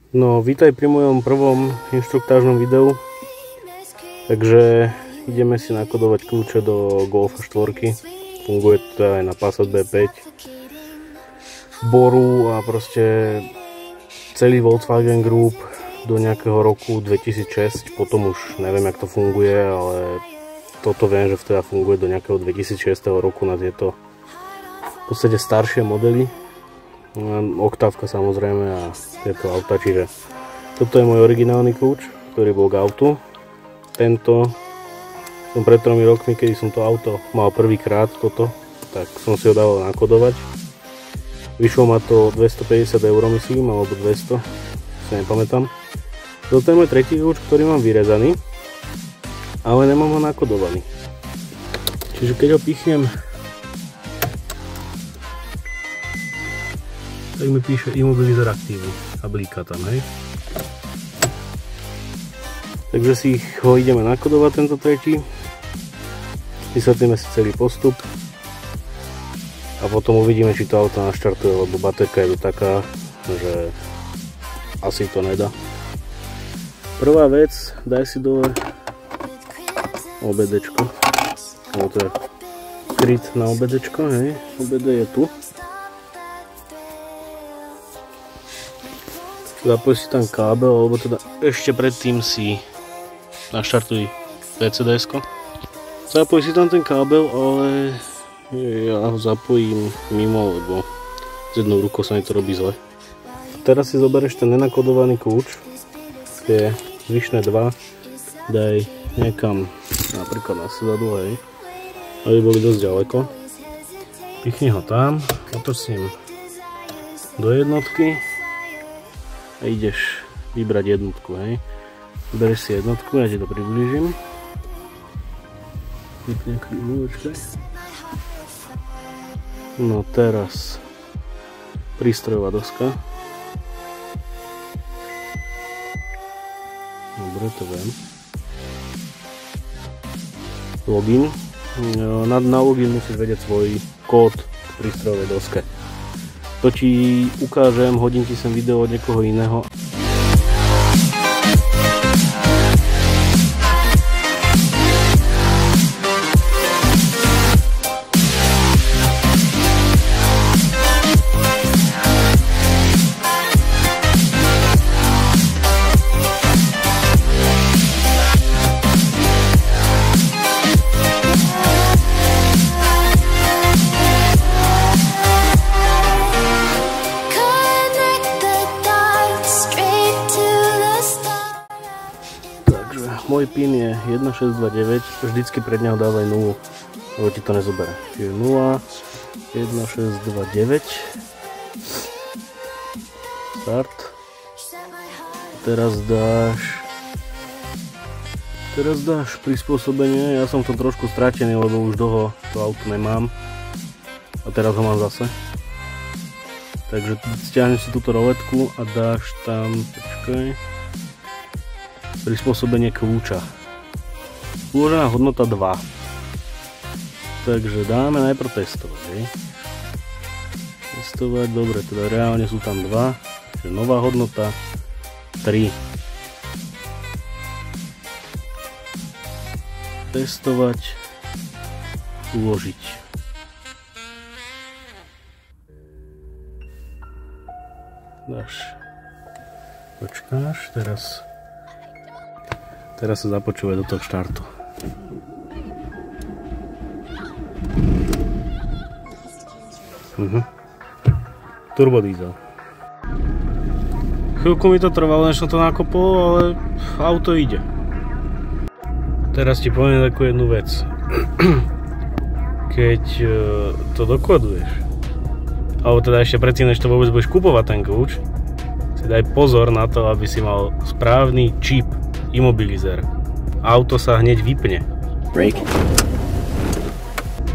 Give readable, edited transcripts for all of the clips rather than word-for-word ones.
No, vítaj pri mojom prvom inštruktážnom videu. Takže ideme si nakodovať kľúče do Golfa 4. Funguje to aj na Passat B5, Boru a proste celý Volkswagen Group do nejakého roku 2006. Potom už neviem, jak to funguje, ale toto viem, že teda funguje do nejakého 2006 roku na tieto v podstate staršie modely. Oktávka samozrejme a tieto auta, čiže toto je môj originálny kľúč, ktorý bol k autu. Tento som pred 3 rokmi, keď som to auto mal prvýkrát toto, tak som si ho dával nakodovať. Vyšlo ma to 250 eur, myslím, alebo 200, si nepamätám. Toto je môj tretí kľúč, ktorý mám vyrezaný, ale nemám ho nakodovaný. Čiže keď ho pichnem, tak mi píše imobilizer aktívny a blíka tam, hej. Takže si ho ideme nakodovať, tento tretí. Vysvetlíme si celý postup a potom uvidíme, či to auto naštartuje, lebo baterka je tu taká, že asi to nedá. Prvá vec, daj si dole OBDčko, no to je kryt na OBDčko, hej, OBD je tu. Zapoj si tam kábel, alebo teda ešte predtým si naštartuj DCDS-ko. Zapoj si tam ten kábel, ale ja ho zapojím mimo, lebo s jednou rukou sa mi to robí zle. Teraz si zoberieš ten nenakodovaný kľúč, tie zvyšné dva, daj niekam, napríklad na sedadlo, hej, aby boli dosť ďaleko. Pichni ho tam, otoč si im do jednotky a ideš vybrať jednotku, hej. Bereš si jednotku, ja ti to priblížim. Vypne krivúčka. No teraz prístrojová doska. Dobre, to viem. Login. Na login musíš vedieť svoj kód k prístrojovej doske. To ti ukážem, hodím ti sem video od niekoho iného. Môj PIN je 1629, vždycky pred neho dávaj 0, lebo ti to nezobere. Čiže 0, 1629, start. Teraz dáš prispôsobenie, ja som to trošku stratený, lebo už dlho to auto nemám a teraz ho mám zase. Takže stiahneš si túto roletku a dáš tam, počkaj, prispôsobenie kľúča. Uložená hodnota 2. Takže dáme najprv testovať. Hej. Testovať, dobre, teda reálne sú tam 2. Čiže nová hodnota 3. Testovať, uložiť. Dáš. Počkáš, Teraz sa započúvaj do toho štartu. Turbo diesel. Chvíľku mi to trvalo, než som to nakopol, ale auto ide. Teraz ti poviem takú jednu vec. Keď to dokoduješ, alebo teda ešte predtým, než to vôbec budeš kupovať ten kľúč, si daj pozor na to, aby si mal správny čip imobilizer. Auto sa hneď vypne. Brake.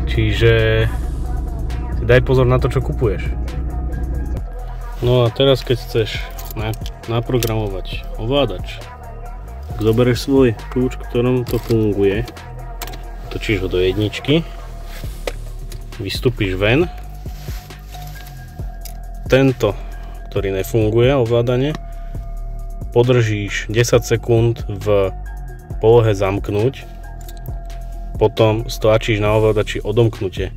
Čiže si daj pozor na to, čo kupuješ. No a teraz, keď chceš naprogramovať ovládač, tak zoberieš svoj kľúč, ktorom to funguje, točíš ho do jedničky, vystúpiš ven, tento, ktorý nefunguje, ovládanie, podržíš 10 sekúnd v polohe zamknúť, potom stlačíš na ovládači odomknutie.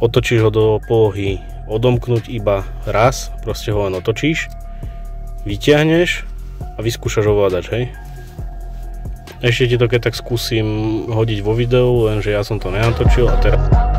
Otočíš ho do polohy odomknúť iba raz, proste ho len otočíš, vyťahneš a vyskúšaš ovládač, hej. Ešte ti to keď tak skúsim hodiť vo videu, lenže ja som to nenatočil a teraz...